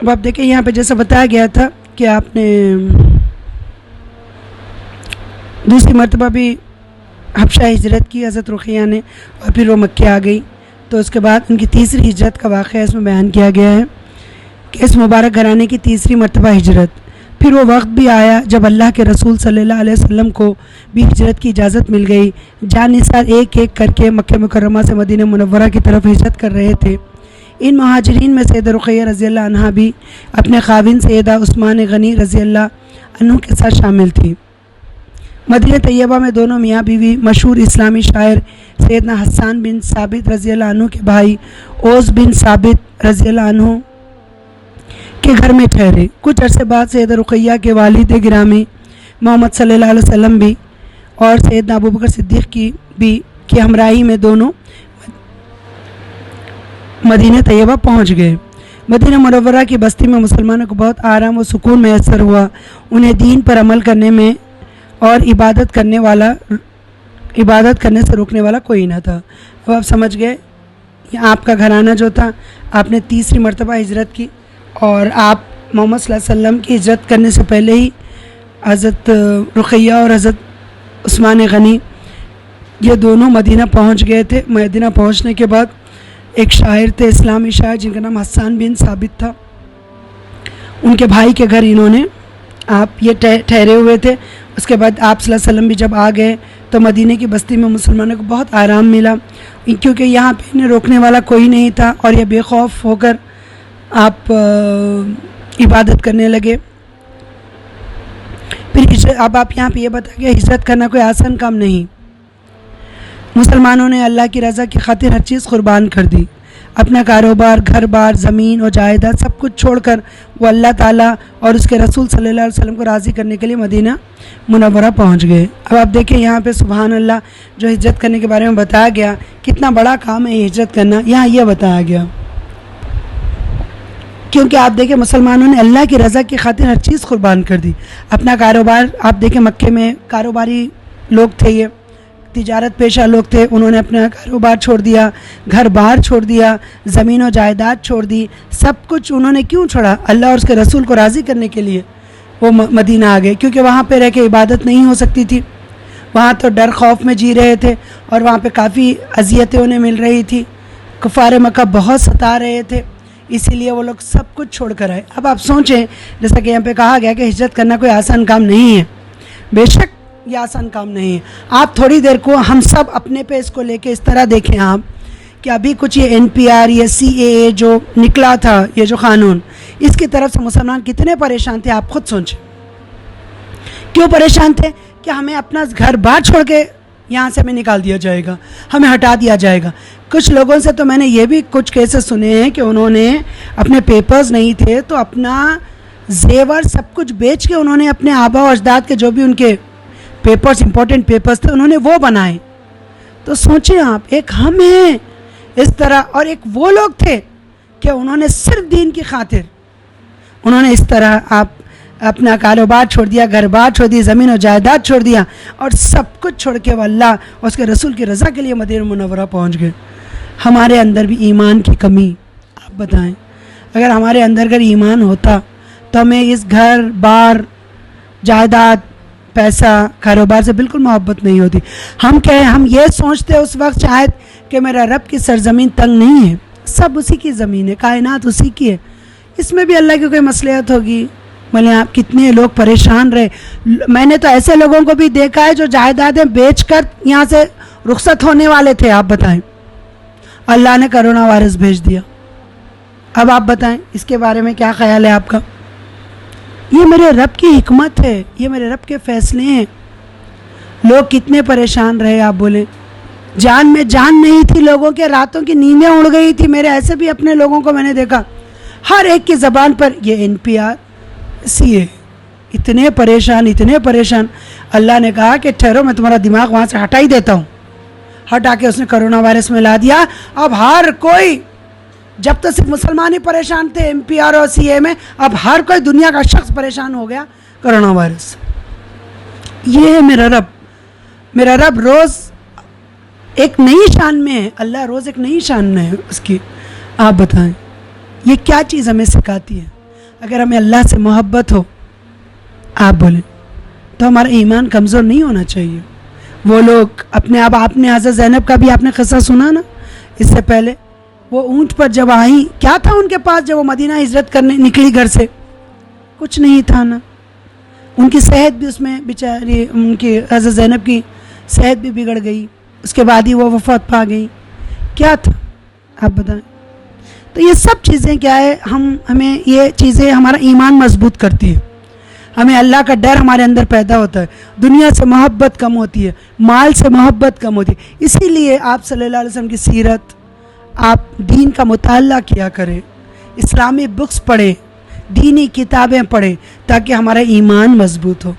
اب آپ دیکھیں یہاں پہ جیسا بتایا گیا تھا کہ آپ نے دوسری مرتبہ بھی حبشہ ہجرت کی حضرت رقیہ نے، اور پھر وہ مکہ آ گئی، تو اس کے بعد ان کی تیسری ہجرت کا واقعہ اس میں بیان کیا گیا ہے کہ اس مبارک گھرانے کی تیسری مرتبہ ہجرت۔ پھر وہ وقت بھی آیا جب اللہ کے رسول صلی اللہ علیہ وسلم کو بھی ہجرت کی اجازت مل گئی۔ جانثار ایک ایک کر کے مکہ مکرمہ سے مدینہ منورہ کی طرف ہجرت کر رہے تھے۔ ان مہاجرین میں سیدہ رقیہ رضی اللہ عنہا بھی اپنے خاوند سیدہ عثمان غنی رضی اللہ عنہ کے ساتھ شامل تھی۔ مدینہ طیبہ میں دونوں میاں بیوی مشہور اسلامی شاعر سیدنا حسان بن ثابت رضی اللہ عنہ کے بھائی اوس بن ثابت رضی اللہ عنہ کے گھر میں ٹھہرے۔ کچھ عرصے بعد سیدہ رقیہ کے والد گرامی محمد صلی اللہ علیہ وسلم بھی اور سیدنا ابوبکر صدیق کی ہمراہی میں دونوں مدینہ طیبہ پہنچ گئے۔ مدینہ منورہ کی بستی میں مسلمانوں کو بہت آرام و سکون میسر ہوا۔ انہیں دین پر عمل کرنے میں اور عبادت کرنے سے روکنے والا کوئی نہ تھا۔ اب آپ سمجھ گئے آپ کا گھرانہ جو تھا، آپ نے تیسری مرتبہ ہجرت کی، اور آپ محمد صلی اللہ علیہ وسلم کی ہجرت کرنے سے پہلے ہی حضرت رقیہ اور حضرت عثمان غنی یہ دونوں مدینہ پہنچ گئے تھے۔ مدینہ پہنچنے کے بعد ایک شاعر تھے اسلامی شاعر جن کا نام حسان بن ثابت تھا، ان کے بھائی کے گھر انہوں نے آپ یہ ٹھہرے ہوئے تھے۔ اس کے بعد آپ صلی اللہ علیہ وسلم بھی جب آ گئے تو مدینہ کی بستی میں مسلمانوں کو بہت آرام ملا، کیونکہ یہاں پہ انہیں روکنے والا کوئی نہیں تھا، اور یہ بے خوف ہو کر آپ عبادت کرنے لگے۔ پھر اب آپ یہاں پہ یہ بتا کہ ہجرت کرنا کوئی آسان کام نہیں۔ مسلمانوں نے اللہ کی رضا کی خاطر ہر چیز قربان کر دی، اپنا کاروبار، گھر بار، زمین اور جائیداد سب کچھ چھوڑ کر وہ اللہ تعالیٰ اور اس کے رسول صلی اللہ علیہ وسلم کو راضی کرنے کے لیے مدینہ منورہ پہنچ گئے۔ اب آپ دیکھیں یہاں پہ سبحان اللہ جو ہجرت کرنے کے بارے میں بتایا گیا، کتنا بڑا کام ہے یہ ہجرت کرنا، یہاں یہ بتایا گیا، کیونکہ آپ دیکھیں مسلمانوں نے اللہ کی رضا کی خاطر ہر چیز قربان کر دی۔ اپنا کاروبار، آپ دیکھیں مکے میں کاروباری لوگ تھے، یہ تجارت پیشہ لوگ تھے، انہوں نے اپنا کاروبار چھوڑ دیا، گھر بار چھوڑ دیا، زمین و جائیداد چھوڑ دی، سب کچھ انہوں نے کیوں چھوڑا؟ اللہ اور اس کے رسول کو راضی کرنے کے لیے وہ مدینہ آ گئے، کیونکہ وہاں پہ رہ کے عبادت نہیں ہو سکتی تھی، وہاں تو ڈر خوف میں جی رہے تھے، اور وہاں پہ کافی اذیتیں انہیں مل رہی تھی، کفار مکہ بہت ستا رہے تھے، اسی لیے وہ لوگ سب کچھ چھوڑ کر آئے۔ اب آپ سوچیں، جیسا کہ یہاں پہ کہا گیا کہ ہجرت کرنا کوئی آسان کام نہیں ہے، بے شک یہ آسان کام نہیں ہے۔ آپ تھوڑی دیر کو ہم سب اپنے پہ اس کو لے کے اس طرح دیکھیں آپ کہ ابھی کچھ یہ NPR یا CAA جو نکلا تھا، یہ جو قانون، اس کی طرف سے مسلمان کتنے پریشان تھے، آپ خود سوچیں۔ کیوں پریشان تھے؟ کہ ہمیں اپنا گھر بار چھوڑ کے یہاں سے ہمیں نکال دیا جائے گا، ہمیں ہٹا دیا جائے گا۔ کچھ لوگوں سے تو میں نے یہ بھی کچھ کیسز سنے ہیں کہ انہوں نے اپنے پیپرز نہیں تھے تو اپنا زیور سب کچھ بیچ کے انہوں نے اپنے آبا و اجداد کے جو بھی ان کے پیپرز، امپورٹنٹ پیپرز تھے، انہوں نے وہ بنائے۔ تو سوچیں آپ، ایک ہم ہیں اس طرح، اور ایک وہ لوگ تھے کہ انہوں نے صرف دین کی خاطر انہوں نے اس طرح آپ اپنا کاروبار چھوڑ دیا، گھر بار چھوڑ دی، زمین و جائیداد چھوڑ دیا، اور سب کچھ چھوڑ کے وہ اللہ اور اس کے رسول کی رضا کے لیے مدینہ منورہ پہنچ گئے۔ ہمارے اندر بھی ایمان کی کمی، آپ بتائیں، اگر ہمارے اندر اگر ایمان ہوتا تو ہمیں اس گھر بار، جائیداد، پیسہ، کاروبار سے بالکل محبت نہیں ہوتی۔ ہم یہ سوچتے اس وقت شاید کہ میرا رب کی سرزمین تنگ نہیں ہے، سب اسی کی زمین ہے، کائنات اسی کی ہے، اس میں بھی اللہ کی کوئی مصلحت ہوگی۔ بولے آپ کتنے لوگ پریشان رہے۔ میں نے تو ایسے لوگوں کو بھی دیکھا ہے جو جائیدادیں بیچ کر یہاں سے رخصت ہونے والے تھے۔ آپ بتائیں، اللہ نے کرونا وائرس بھیج دیا۔ اب آپ بتائیں اس کے بارے میں کیا خیال ہے آپ کا؟ یہ میرے رب کی حکمت ہے، یہ میرے رب کے فیصلے ہیں۔ لوگ کتنے پریشان رہے، آپ بولیں، جان میں جان نہیں تھی لوگوں کے، راتوں کی نیندیں اڑ گئی تھی۔ میرے ایسے بھی اپنے لوگوں کو میں نے دیکھا، ہر ایک کی زبان پر یہ NPR CAA، اتنے پریشان۔ اللہ نے کہا کہ ٹھہرو، میں تمہارا دماغ وہاں سے ہٹا ہی دیتا ہوں۔ ہٹا کے اس نے کرونا وائرس میں لا دیا۔ اب ہر کوئی، جب تو صرف مسلمان ہی پریشان تھے NPR اور CAA میں، اب ہر کوئی دنیا کا شخص پریشان ہو گیا کرونا وائرس۔ یہ ہے میرا رب۔ میرا رب روز ایک نئی شان میں ہے، اللہ روز ایک نئی شان میں ہے اس کی۔ آپ بتائیں یہ کیا چیز ہمیں سکھاتی ہے؟ اگر ہمیں اللہ سے محبت ہو، آپ بولیں، تو ہمارا ایمان کمزور نہیں ہونا چاہیے. وہ لوگ اپنے آپ نے حضرت زینب کا بھی آپ نے قصہ سنا نا اس سے پہلے، وہ اونٹ پر جب آئیں، کیا تھا ان کے پاس جب وہ مدینہ ہجرت کرنے نکلی گھر سے؟ کچھ نہیں تھا نا. ان کی صحت بھی اس میں بیچاری، ان کی حضرت زینب کی صحت بھی بگڑ گئی، اس کے بعد ہی وہ وفات پا گئی. کیا تھا آپ بتائیں؟ تو یہ سب چیزیں کیا ہے، ہمیں یہ چیزیں ہمارا ایمان مضبوط کرتی ہے، ہمیں اللہ کا ڈر ہمارے اندر پیدا ہوتا ہے، دنیا سے محبت کم ہوتی ہے، مال سے محبت کم ہوتی ہے. اسی لیے آپ صلی اللہ علیہ وسلم کی سیرت، آپ دین کا مطالعہ کیا کریں، اسلامی بکس پڑھیں، دینی کتابیں پڑھیں، تاکہ ہمارا ایمان مضبوط ہو.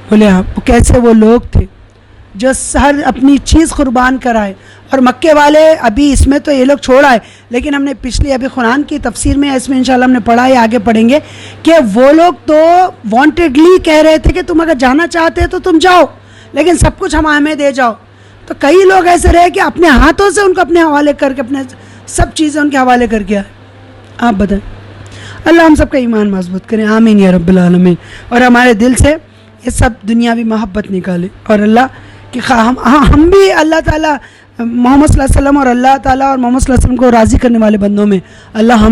بولے آپ کیسے وہ لوگ تھے جو ہر اپنی چیز قربان کرائے. اور مکے والے ابھی اس میں تو یہ لوگ چھوڑ آئے، لیکن ہم نے پچھلی ابھی قرآن کی تفسیر میں اس میں انشاءاللہ ہم نے پڑھا ہے، آگے پڑھیں گے کہ وہ لوگ تو وانٹیڈلی کہہ رہے تھے کہ تم اگر جانا چاہتے تو تم جاؤ، لیکن سب کچھ ہمیں دے جاؤ. تو کئی لوگ ایسے رہے کہ اپنے ہاتھوں سے ان کو اپنے حوالے کر کے، اپنے سب چیزیں ان کے حوالے کر کے آئے. آپ بتائیں. اللہ ہم سب کا ایمان مضبوط کریں، آمین یا رب العالمین. اور ہمارے دل سے یہ سب دنیاوی محبت نکالے، اور اللہ کہ ہم بھی اللہ تعالیٰ محمد صلی اللہ علیہ وسلم اور اللہ تعالیٰ اور محمد صلی اللہ علیہ وسلم کو راضی کرنے والے بندوں میں اللہ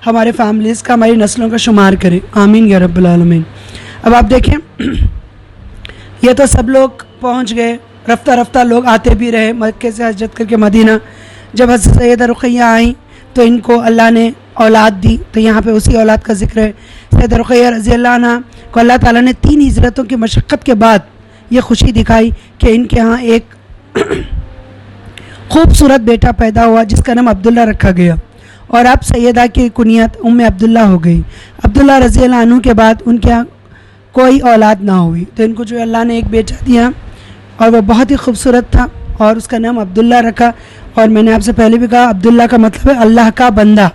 ہمارے فیملیز کا، ہماری نسلوں کا شمار کرے، آمین یا رب العالمین. اب آپ دیکھیں، یہ تو سب لوگ پہنچ گئے، رفتہ رفتہ لوگ آتے بھی رہے مکے سے ہجرت کر کے مدینہ. جب حضرت سیدہ رقیہ آئیں تو ان کو اللہ نے اولاد دی، تو یہاں پہ اسی اولاد کا ذکر ہے. سیدہ رقیہ رضی اللہ عنہ کو اللہ تعالیٰ نے 3 ہجرتوں کی مشقت کے بعد یہ خوشی دکھائی کہ ان کے ہاں ایک خوبصورت بیٹا پیدا ہوا جس کا نام عبداللہ رکھا گیا، اور اب سیدہ کی کنیت عبداللہ ہو گئی. عبداللہ رضی اللہ عنہ کے بعد ان کے ہاں کوئی اولاد نہ ہوئی، تو ان کو جو اللہ نے ایک بیٹا دیا، اور وہ بہت ہی خوبصورت تھا، اور اس کا نام عبداللہ رکھا. اور میں نے آپ سے پہلے بھی کہا عبداللہ کا مطلب ہے اللہ کا بندہ.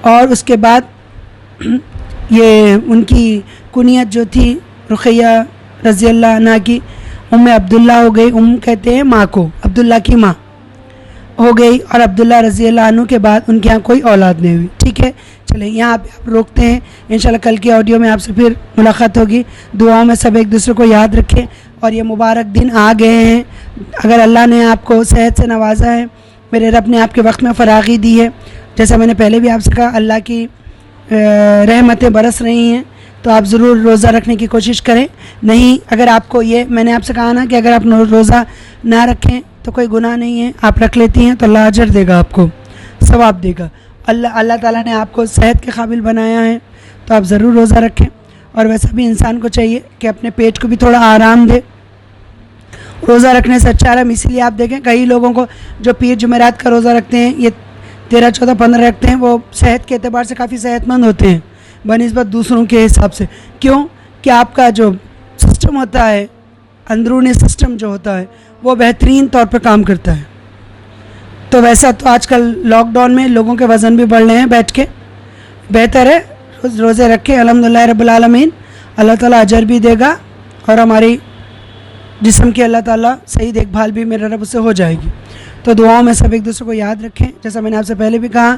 اور اس کے بعد یہ ان کی کنیت جو تھی رقیہ رضی اللہ عنہ کی عبداللہ ہو گئی. کہتے ہیں ماں کو، عبداللہ کی ماں ہو گئی، اور عبداللہ رضی اللہ عنہ کے بعد ان کے یہاں کوئی اولاد نہیں ہوئی. ٹھیک ہے، چلیں یہاں پہ آپ روکتے ہیں. انشاءاللہ کل کی آڈیو میں آپ سے پھر ملاقات ہوگی. دعاؤں میں سب ایک دوسرے کو یاد رکھیں. اور یہ مبارک دن آ گئے ہیں، اگر اللہ نے آپ کو صحت سے نوازا ہے، میرے رب نے آپ کے وقت میں فراغی دی ہے، جیسا میں نے پہلے بھی آپ سے کہا اللہ کی رحمتیں برس رہی ہیں، تو آپ ضرور روزہ رکھنے کی کوشش کریں. نہیں، اگر آپ کو یہ میں نے آپ سے کہا نا کہ اگر آپ روزہ نہ رکھیں تو کوئی گناہ نہیں ہے، آپ رکھ لیتی ہیں تو اللہ اجر دے گا، آپ کو ثواب دے گا. اللہ تعالیٰ نے آپ کو صحت کے قابل بنایا ہے، تو آپ ضرور روزہ رکھیں. اور ویسے بھی انسان کو چاہیے کہ اپنے پیٹ کو بھی تھوڑا آرام دے. روزہ رکھنے سے اچھا آرام، اسی لیے آپ دیکھیں کئی لوگوں کو جو پیر جمعرات کا روزہ رکھتے ہیں، یہ 13, 14, 15 رکھتے ہیں، وہ صحت کے اعتبار سے کافی صحت مند ہوتے ہیں بنسبت دوسروں کے حساب سے. کیوں کہ آپ کا جو سسٹم ہوتا ہے، اندرونی سسٹم جو ہوتا ہے، وہ بہترین طور پہ کام کرتا ہے. تو ویسا تو آج کل لاک ڈاؤن میں لوگوں کے وزن بھی بڑھ رہے ہیں بیٹھ کے، بہتر ہے روزے رکھیں. الحمدللہ رب العالمین، اللہ تعالیٰ اجر بھی دے گا، اور ہماری جسم کی اللہ تعالیٰ صحیح دیکھ بھال بھی میرے رب سے ہو جائے گی. تو دعاؤں میں سب ایک دوسرے کو یاد رکھیں. جیسا میں نے آپ سے پہلے بھی کہا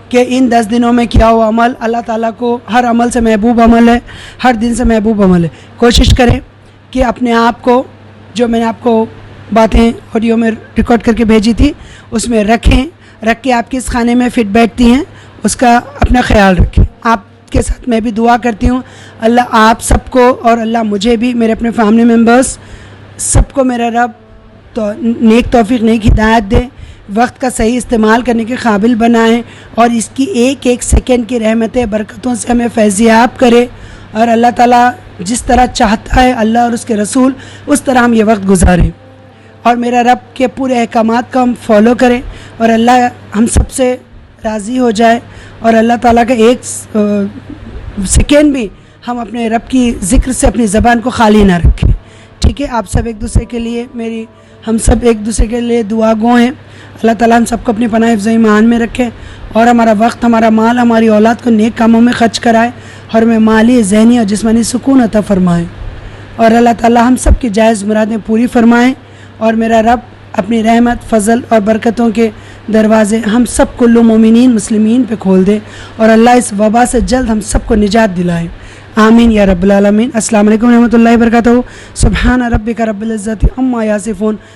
کہ ان 10 دنوں میں کیا ہوا عمل اللہ تعالیٰ کو ہر عمل سے محبوب عمل ہے، ہر دن سے محبوب عمل ہے. کوشش کریں کہ اپنے آپ کو، جو میں نے آپ کو باتیں آڈیو میں ریکارڈ کر کے بھیجی تھی، اس میں رکھ کے آپ کس خانے میں فٹ بیٹھتی ہیں اس کا اپنا خیال رکھیں. آپ کے ساتھ میں بھی دعا کرتی ہوں، اللہ آپ سب کو اور اللہ مجھے بھی، میرے اپنے فیملی ممبرس سب کو میرا رب تو نیک توفیق، نیک ہدایت دے، وقت کا صحیح استعمال کرنے کے قابل بنائیں، اور اس کی ایک ایک سیکنڈ کی رحمتیں برکتوں سے ہمیں فیضیاب کرے. اور اللہ تعالیٰ جس طرح چاہتا ہے اللہ اور اس کے رسول، اس طرح ہم یہ وقت گزاریں، اور میرا رب کے پورے احکامات کو ہم فالو کریں، اور اللہ ہم سب سے راضی ہو جائے، اور اللہ تعالیٰ کا ایک سیکنڈ بھی ہم اپنے رب کی ذکر سے اپنی زبان کو خالی نہ رکھیں. ٹھیک ہے، آپ سب ایک دوسرے کے لیے ہم سب ایک دوسرے کے لیے دعا گو ہیں. اللہ تعالیٰ ہم سب کو اپنی پناہ حفظ ایمان میں رکھے، اور ہمارا وقت، ہمارا مال، ہماری اولاد کو نیک کاموں میں خرچ کرائے، اور ہمیں مالی، ذہنی اور جسمانی سکون عطا فرمائے. اور اللہ تعالیٰ ہم سب کی جائز مرادیں پوری فرمائیں، اور میرا رب اپنی رحمت، فضل اور برکتوں کے دروازے ہم سب کل مومنین مسلمین پہ کھول دے اور اللہ اس وبا سے جلد ہم سب کو نجات دلائے. آمین یا رب العالمین. السلام علیکم ورحمۃ اللہ وبرکاتہ. سبحان ربک رب العزت عما یصفون.